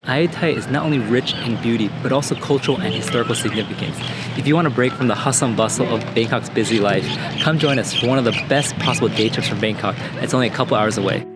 Ayutthaya is not only rich in beauty, but also cultural and historical significance. If you want to break from the hustle and bustle of Bangkok's busy life, come join us for one of the best possible day trips from Bangkok. It's only a couple hours away.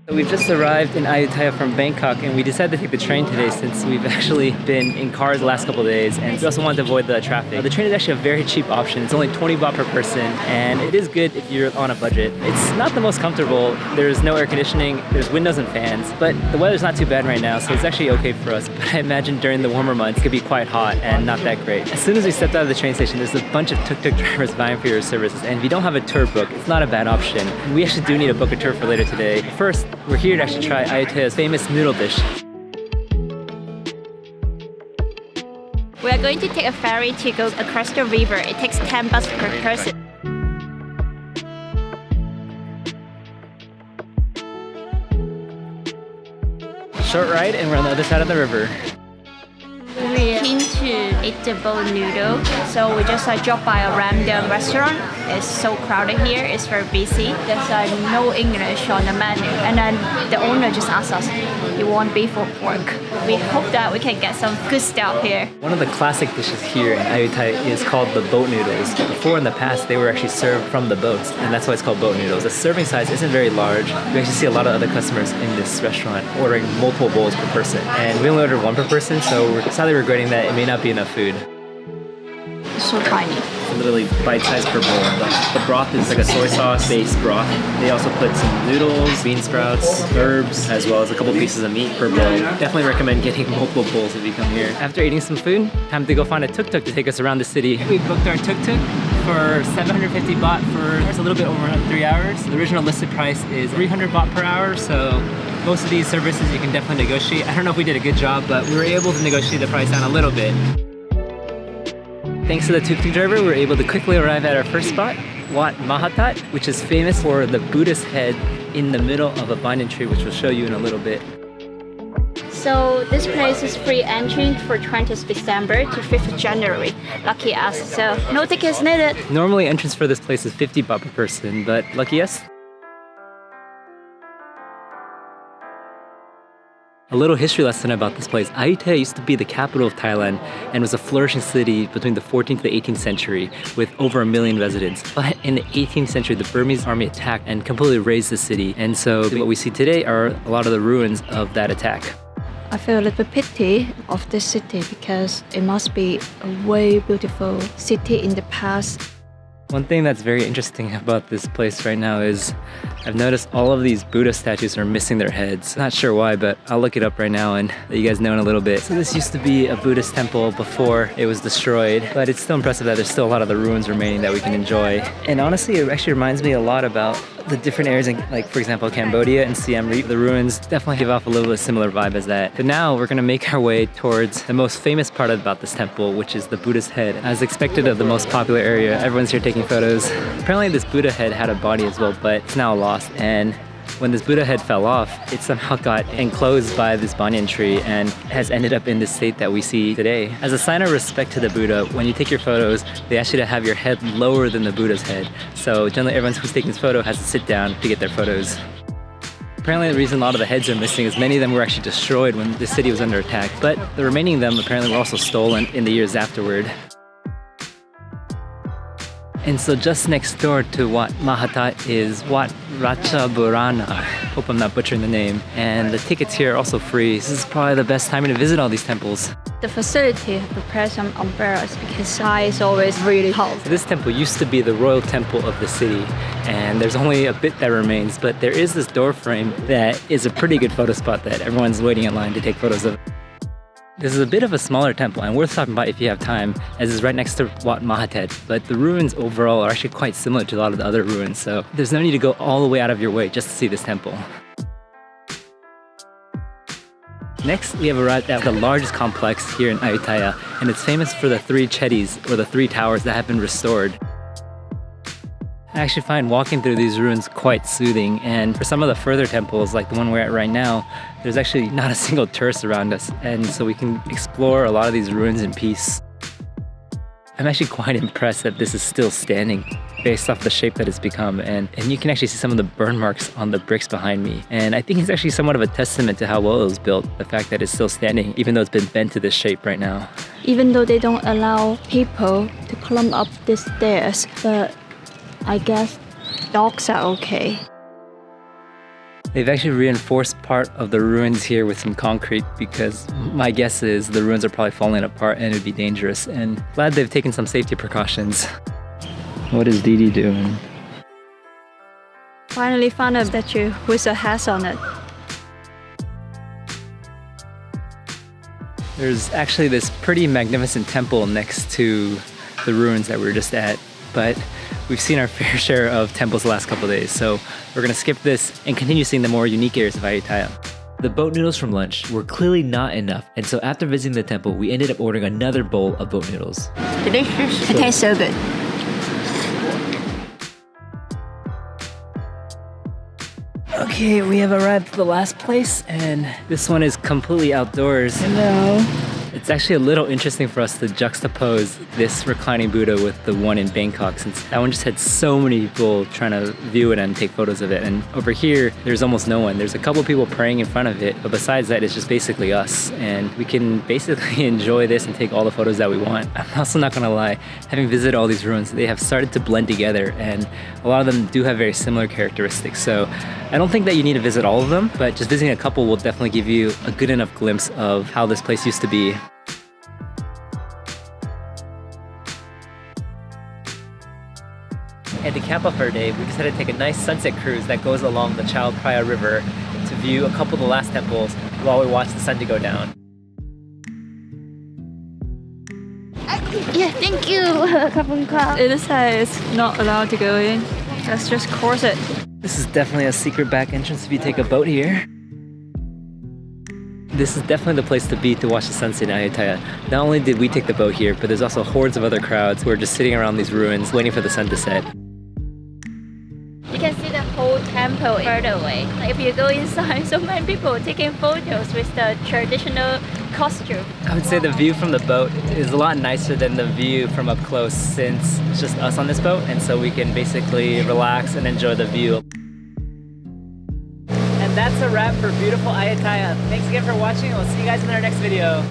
We've just arrived in Ayutthaya from Bangkok, and we decided to take the train today since we've actually been in cars the last couple of days, and we also wanted to avoid the traffic. The train is actually a very cheap option. It's only 20 baht per person, and it is good if you're on a budget. It's not the most comfortable. There's no air conditioning, there's windows and fans, but the weather's not too bad right now, so it's actually okay for us. But I imagine during the warmer months, it could be quite hot and not that great. As soon as we stepped out of the train station, there's a bunch of tuk-tuk drivers vying for your services, and if you don't have a tour book, it's not a bad option. We actually do need to book a tour for later today. First, we're here to actually try Ayutthaya's famous noodle dish. We are going to take a ferry to go across the river. It takes 10 baht per person. Short ride and we're on the other side of the river. We're keen to eat the boat noodle, so we just dropped by a random restaurant. It's so crowded here, it's very busy. There's no English on the menu, and then the owner just asked us, you want beef or pork? We hope that we can get some good stuff here. One of the classic dishes here in Ayutthaya is called the boat noodles. Before in the past, they were actually served from the boats, and that's why it's called boat noodles. The serving size isn't very large. We actually see a lot of other customers in this restaurant ordering multiple bowls per person, and we only ordered one per person, so we're sadly regretting that it may not be enough food. It's so tiny. It's literally bite-sized per bowl. The broth is like a soy sauce-based broth. They also put some noodles, bean sprouts, herbs, as well as a couple pieces of meat per bowl. Definitely recommend getting multiple bowls if you come here. After eating some food, time to go find a tuk-tuk to take us around the city. We booked our tuk-tuk for 750 baht for it's a little bit over 3 hours. The original listed price is 300 baht per hour, so most of these services you can definitely negotiate. I don't know if we did a good job, but we were able to negotiate the price down a little bit. Thanks to the tuk-tuk driver, we were able to quickly arrive at our first spot, Wat Mahatat, which is famous for the Buddha's head in the middle of a banyan tree, which we'll show you in a little bit. So this place is free entry for 20th December to 5th January. Lucky us, so no tickets needed. Normally entrance for this place is 50 baht per person, but lucky us. A little history lesson about this place. Ayutthaya used to be the capital of Thailand and was a flourishing city between the 14th to the 18th century with over 1 million residents. But in the 18th century, the Burmese army attacked and completely razed the city. And so what we see today are a lot of the ruins of that attack. I feel a little pity of this city because it must be a way beautiful city in the past. One thing that's very interesting about this place right now is I've noticed all of these Buddha statues are missing their heads. Not sure why, but I'll look it up right now and let you guys know in a little bit. So this used to be a Buddhist temple before it was destroyed, but it's still impressive that there's still a lot of the ruins remaining that we can enjoy. And honestly, it actually reminds me a lot about the different areas in, like, for example, Cambodia and Siem Reap. The ruins definitely give off a little bit similar vibe as that. But now we're gonna make our way towards the most famous part about this temple, which is the Buddha's head. As expected of the most popular area, everyone's here taking photos. Apparently this Buddha head had a body as well, but it's now lost. And when this Buddha head fell off, it somehow got enclosed by this banyan tree and has ended up in the state that we see today. As a sign of respect to the Buddha, when you take your photos, they ask you to have your head lower than the Buddha's head. So generally everyone who's taking this photo has to sit down to get their photos. Apparently the reason a lot of the heads are missing is many of them were actually destroyed when the city was under attack, but the remaining of them apparently were also stolen in the years afterward. And so just next door to Wat Mahatat is Wat Ratchaburana. Hope I'm not butchering the name. And the tickets here are also free. This is probably the best time to visit all these temples. The facility prepares some umbrellas because Thai is always really hot. This temple used to be the royal temple of the city, and there's only a bit that remains, but there is this door frame that is a pretty good photo spot that everyone's waiting in line to take photos of. This is a bit of a smaller temple and worth stopping by if you have time, as it's right next to Wat Mahatat, but the ruins overall are actually quite similar to a lot of the other ruins, so there's no need to go all the way out of your way just to see this temple. Next, we have arrived at the largest complex here in Ayutthaya, and it's famous for the 3 chetties, or the 3 towers that have been restored. I actually find walking through these ruins quite soothing, and for some of the further temples, like the one we're at right now, there's actually not a single tourist around us, and so we can explore a lot of these ruins in peace. I'm actually quite impressed that this is still standing. based off the shape that it's become. And you can actually see some of the burn marks on the bricks behind me. And I think it's actually somewhat of a testament to how well it was built, the fact that it's still standing, even though it's been bent to this shape right now. Even though they don't allow people to climb up the stairs, but I guess dogs are okay. They've actually reinforced part of the ruins here with some concrete because my guess is the ruins are probably falling apart and it would be dangerous. And glad they've taken some safety precautions. What is Dee Dee doing? Finally found a statue with a hat on it. There's actually this pretty magnificent temple next to the ruins that we were just at, but we've seen our fair share of temples the last couple of days, so we're gonna skip this and continue seeing the more unique areas of Ayutthaya. The boat noodles from lunch were clearly not enough, and so after visiting the temple, we ended up ordering another bowl of boat noodles. Delicious. It tastes so good. Okay, we have arrived at the last place, and this one is completely outdoors. Hello. It's actually a little interesting for us to juxtapose this reclining Buddha with the one in Bangkok, since that one just had so many people trying to view it and take photos of it. And over here, there's almost no one. There's a couple people praying in front of it, but besides that, it's just basically us. And we can basically enjoy this and take all the photos that we want. I'm also not gonna lie, having visited all these ruins, they have started to blend together, and a lot of them do have very similar characteristics. So I don't think that you need to visit all of them, but just visiting a couple will definitely give you a good enough glimpse of how this place used to be. And to cap off our day, we decided to take a nice sunset cruise that goes along the Chao Phraya River to view a couple of the last temples while we watch the sun to go down. Yeah, thank you. It says not allowed to go in. Let's just cross it. This is definitely a secret back entrance if you take a boat here. This is definitely the place to be to watch the sunset in Ayutthaya. Not only did we take the boat here, but there's also hordes of other crowds who are just sitting around these ruins waiting for the sun to set. You can see the whole temple further away. If you go inside, so many people taking photos with the traditional costume. I would say the view from the boat is a lot nicer than the view from up close, since it's just us on this boat, and so we can basically relax and enjoy the view. And that's a wrap for beautiful Ayutthaya. Thanks again for watching, and we'll see you guys in our next video.